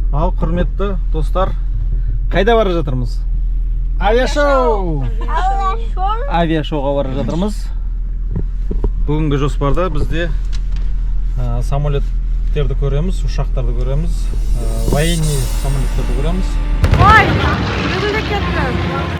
Ал құрметті достар, қайда бара жатырмыз? Авиашоу! Авиашоуға бара жатырмыз. Бүгінгі жоспарда бізде самолеттерді көреміз, ұшақтарды көреміз, военный самолеттерді көреміз. Ой, бүгінде кетті.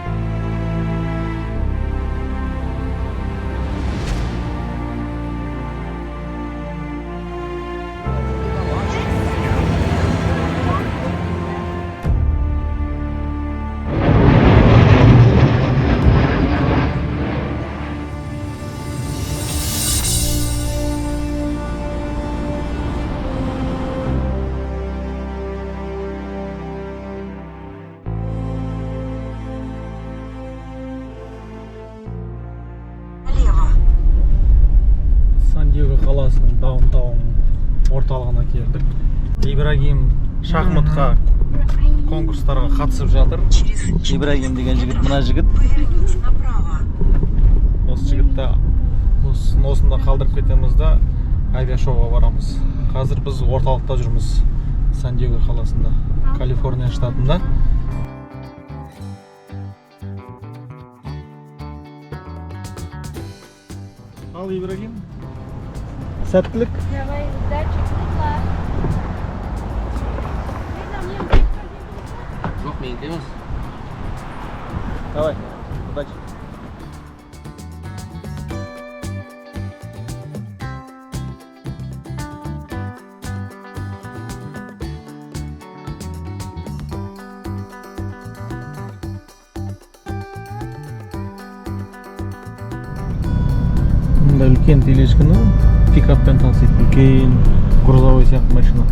Сан-Диего қаласының даунтаун орталығына келдік. Ибрагим шахматқа конкурстарға қатысып жатыр. Ибрагим деген жігіт, мына жігіт. Осы жігітті осында қалдырып кетеміз да авиашоуға барамыз. Қазір біз орталықта жүрміз. Сан-Диего қаласында, Калифорния штатында. Ал Ибрагим. Сәттілік. Давай, удачи, класс. Жоқ, мен демес. Давай, удачи. Мында үлкен тележкіні пикаппен тасиды, үлкен грузовой сияқты машина.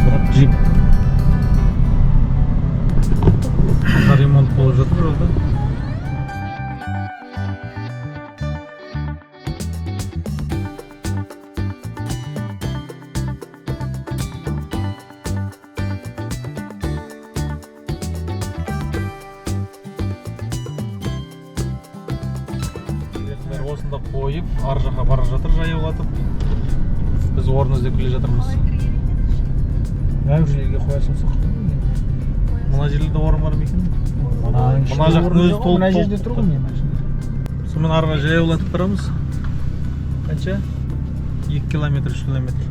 Бірақ джип. Ремонт болып жатыр жолда. Осында қойып, ар жаққа бара жатыр жаяулатып. Біз орын іздеп келе жатырмыз. Мына жерге қоя салсақ. Мына жерде орын бар ма екен? Мына жақтың өзі толып. Мына жерде тұр ғой машина. Сонымен арға жаяулатып тұрамыз. Қанша? 2 километр, 3 километр.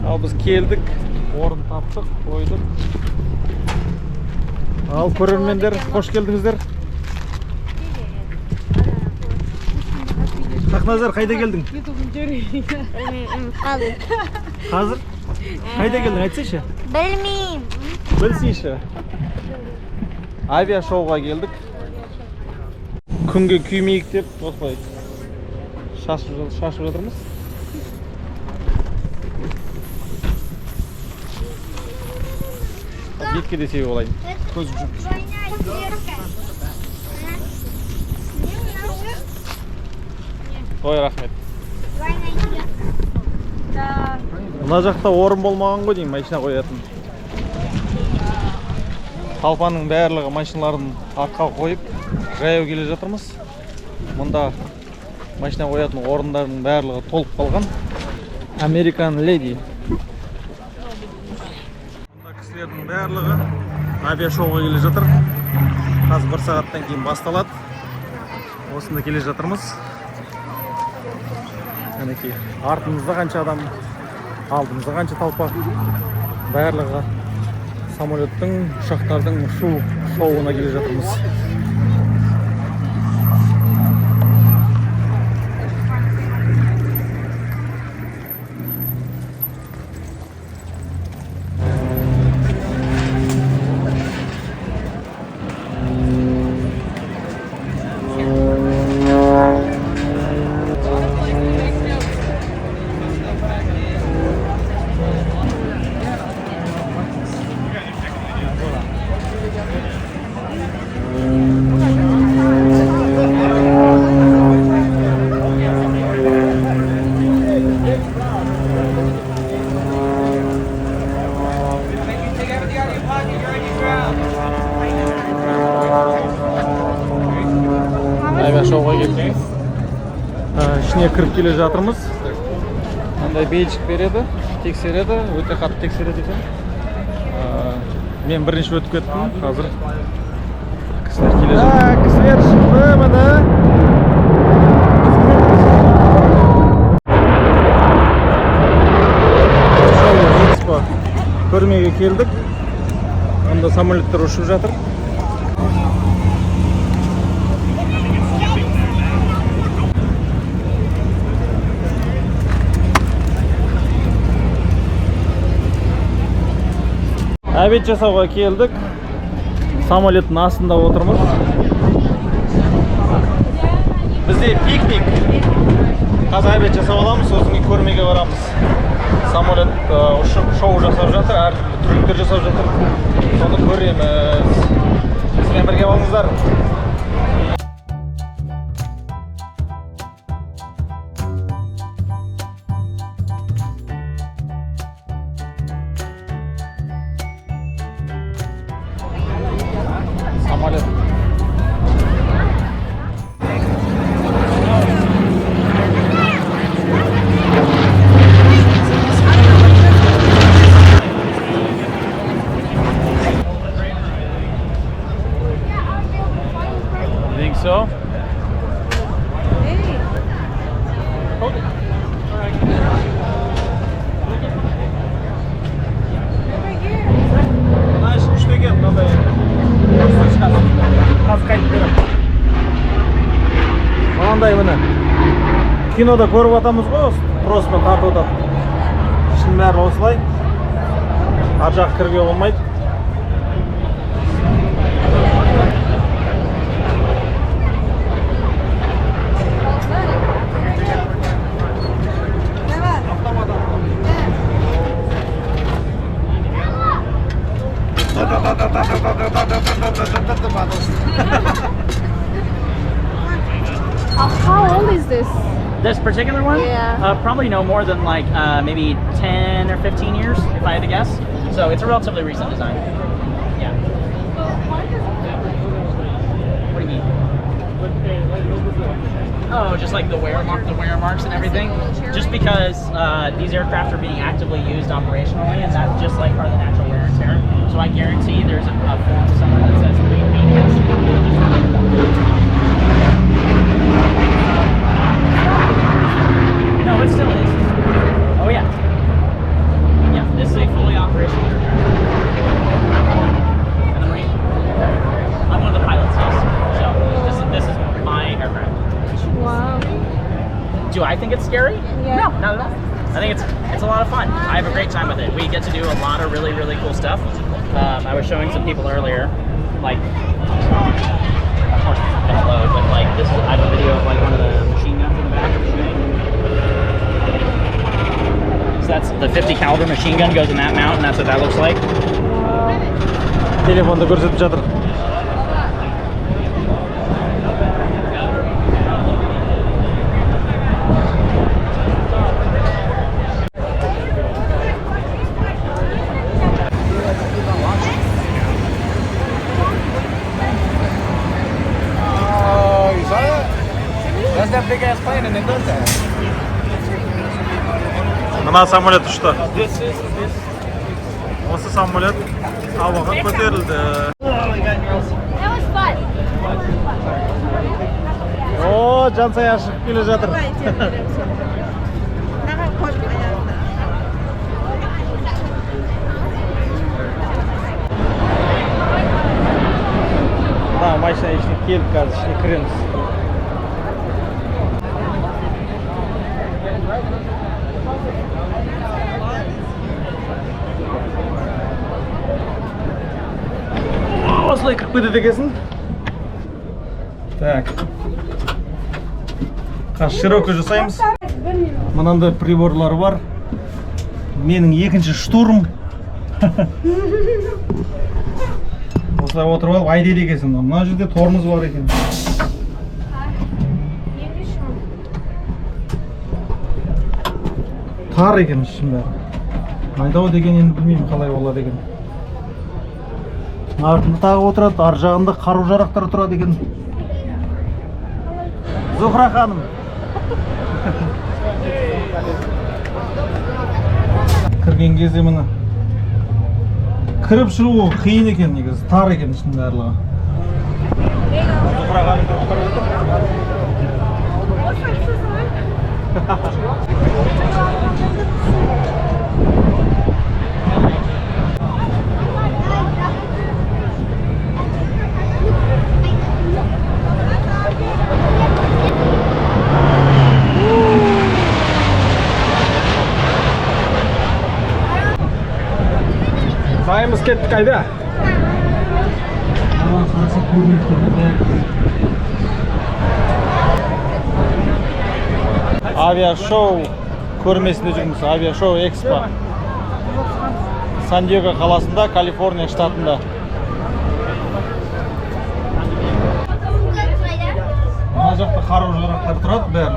Ал біз келдік, орын таптық, қойдық. Ал көрермендер, қош келдіңіздер. Хақназар, қайда келдің? Қазір? Қайда келдің, айтсайшы? Білмеймін. Білсейші. Авиашоуға келдік. Күнге күймейік деп, осылай шашып жатырмыз. Бетке де себеп олайын. Көз жүр. Ой, рахмет. Мына жақта орын болмаған ғой деймін, машина қоятын. Талпаның барлығы машиналарын артқа қойып, жаяу келе жатырмыз. Мұнда машина қоятын орындардың барлығы толып қалған. American Lady. Мұнда кісілердің барлығы авиашоуға келе жатыр. Қазір 1 сағаттан кейін басталады. Осында келе жатырмыз. Әнекей, артымызда қанша адам, алдымызда қанша талпа. Барлығы самолеттің, ұшақтардың ұшу шоуына келе жатырмыз. Авиашоуға келдік. ішіне кіріп келе жатырмыз. мындай бейджик береді, тексереді, өте қатты тексереді екен. Мен бірінші өтіп кеттім, қазір кісілер келе жатыр. Кісілер шықты, міне. Экспо көрмеге келдік. Онда самолеттер ұшып жатыр. Обед жасауға келдік. Самолеттің астында отырмыз. Бізде пикник. Қазір обед жасап аламыз, сосын кейін көрмеге барамыз. Самолет ұшып шоу жасап жатыр, әртүрлі трюктер жасап жатыр. Соны көреміз. Бізбен бірге болыңыздар. Самолет. You think so? Hey. Hold it. Over here. Знаешь, что я надо? Мынандай міне кинода көріп атамыз ғой, троспен тартып атады. Шын бәрі осылай. Ар жақ кірге болмайды. How old is this? This particular one? Yeah. Probably no more than like maybe 10 or 15 years, if I had to guess. So it's a relatively recent design. Yeah. What do you mean? Oh, just like the wear marks and everything. Just because these aircraft are being actively used operationally, and that's just like part of the natural wear and tear. So I guarantee there's a form somewhere that says pre-maintenance. No, it still is. Oh yeah. Yeah, this is a fully operational aircraft. And the Marine. I'm one of the pilots, yes. So this is my aircraft. Wow. Do I think it's scary? Yeah. No, not at all. I think it's a lot of fun. I have a great time with it. We get to do a lot of really, really cool stuff. I was showing some people earlier, like, of course it's gonna load, but like this is, I have a video of like one of the machine guns in the back of the shooting. So that's the 50 caliber machine gun goes in that mount, and that's what that looks like. Telefonda көрсетіп жатыр. That's that big ass plane and it does that. Мына самолет ұшты. This is Осы самолет ауаға көтерілді. That was fun. О, жансая шығып келе жатыр. Да, машина ішіне келіп қазір ішіне кіреміз. Осылай кіріп кетеді екенсің. Так. Қазір широкий жасаймыз. Мынандай приборлар бар. Менің екінші штурм. Осылай отырып алып айдайды екенсің. Мына жерде тормоз бар екен. Тар екен ішін бәрі. Айдау деген енді білмеймін қалай болады екен. Артында тағы отырады, ар жағында қару-жарақтар тұрады екен. Зухра ханым. Кірген кезде міне кіріп шығу қиын екен негізі, тар екен ішінің барлығы. Sayımız kettik ayda. Авиашоу көрмесінде жүрміз. Авиашоу Экспо. Сан-Диего қаласында, Калифорния штатында. Мына жақта қару-жарақтар тұрады бәрі.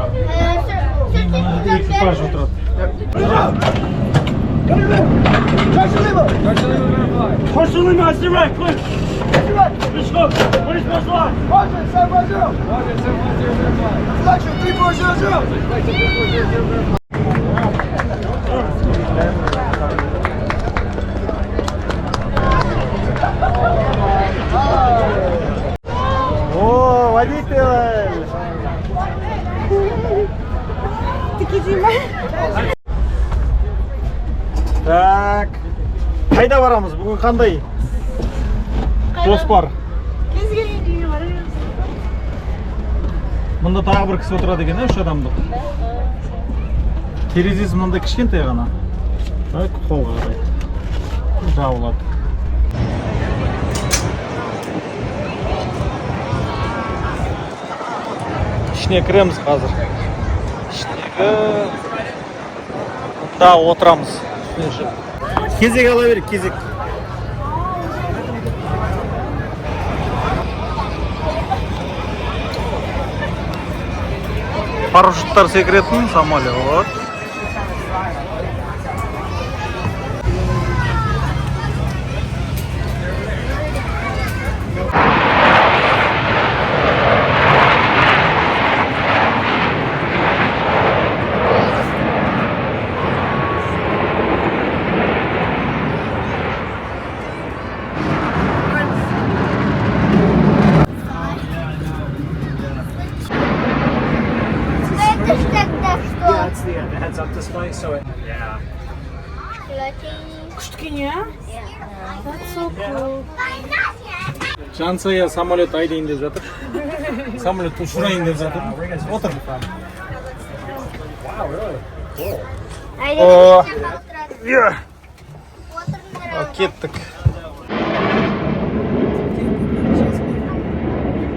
Мына жерде экипаж отырады. Partially master right, quick! Let's go! What is my slot? Roger, 710. Roger, 710. Selection 3400. Selection 3400. О, водитель! Так. Қайда барамыз? Бүгін қандай? Жоспар. Кез келген жерге барамыз. Мұнда тағы бір кісі отырады екен, 3 адамдық. Терезесі мынандай кішкентай ғана. Қолға қарай. Жабылады. İçine кіреміз қазір. İçіндегі да отырамыз. Кезек ала берейік, кезек. Парашюттар секіретін самолет. That's the heads-up display, so it... Yeah. Yeah? That's so cool. Жансая самолет айдайын деп жатыр. Самолет ұшырайын деп жатыр. Отыр. Wow, really? Cool. О, кеттік.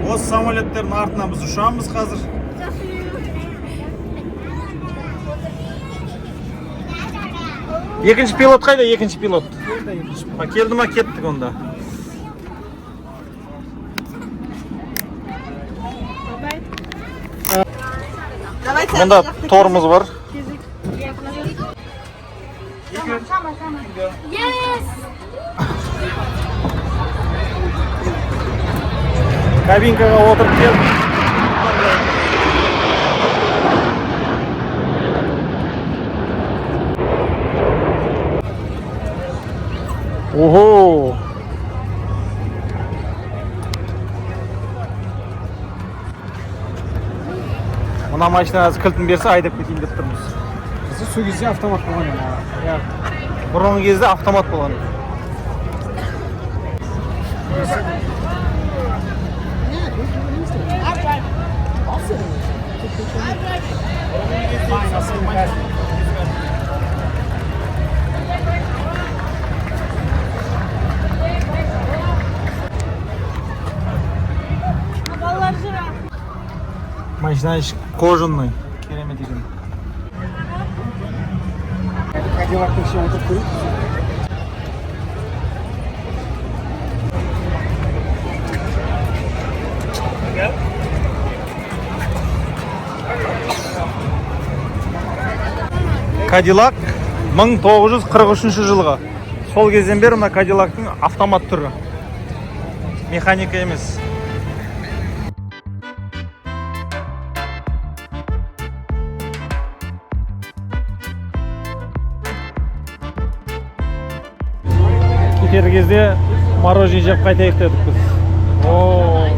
Осы самолеттердің артынан біз ұшамыз қазір. Екінші пилот қайда? Екінші пилот. Келді ма, кеттік онда. Мұнда тормоз бар. Yes! Кабинкаға отырып келдік. Ого! Мына машина кілтін берсе айдап кетейін деп тұрмыз. Сол кезде автомат болған еді. Бұрынғы кезде автомат болған. Балалар жүр. Машина кожаный. Керемет екен. Кадиллактың ішіне отырып көрейік. Кадиллак 1943 жылғы. Сол кезден бері мына Кадиллактың автомат түрі. Механика емес. кер кезде мороженое жеп қайтайық дедік біз. О,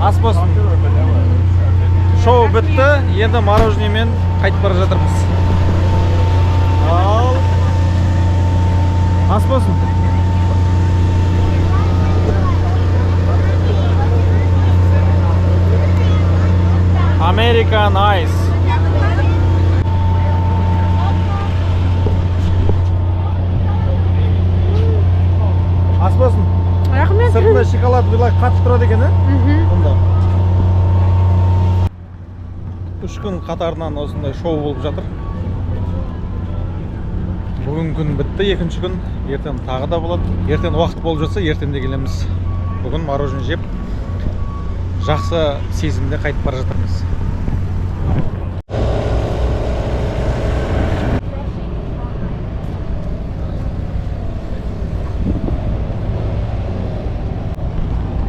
ас болсын. Шоу бітті, енді мороженемен қайтып бара жатырмыз. Ал. Ас болсын. American Ice. Ас болсын. Рахмет. Сыртында шоколад былай қатып тұрады екен, онда. 3 күн қатарынан осындай шоу болып жатыр. Бүгін күн бітті, екінші күн. Ертең тағы да болады. Ертең уақыт болып жатса, ертең де келеміз. Бүгін мороженое жеп, жақсы сезімде қайтып бара жатырмыз.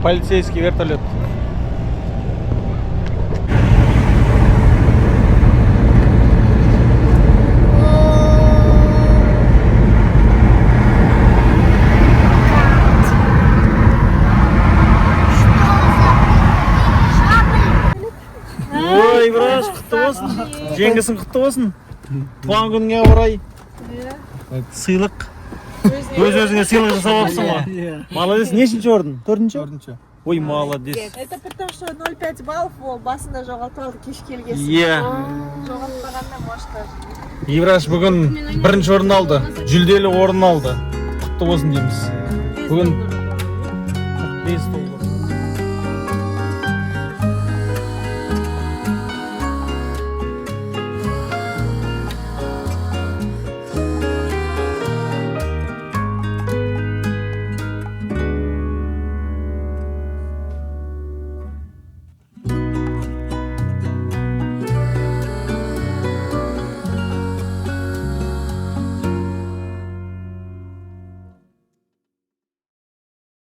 Полицейский вертолет. Ой, браш, құтты болсын. Жеңгісің құтты болсын. Туған күніңе орай. Сыйлық. Өз-өзіңе сыйлық жасап алыпсың ғой. Молодец, нешінші орын? 4-ші? Ой, молодец. Это потому что 0,5 баллов ол басында жоғалтып кеш келгесін. Иә. Жоғалтпағанда может. Ибраш бүгін 1-ші орын алды. Жүлделі орын алды. Құтты болсын дейміз. Бүгін 45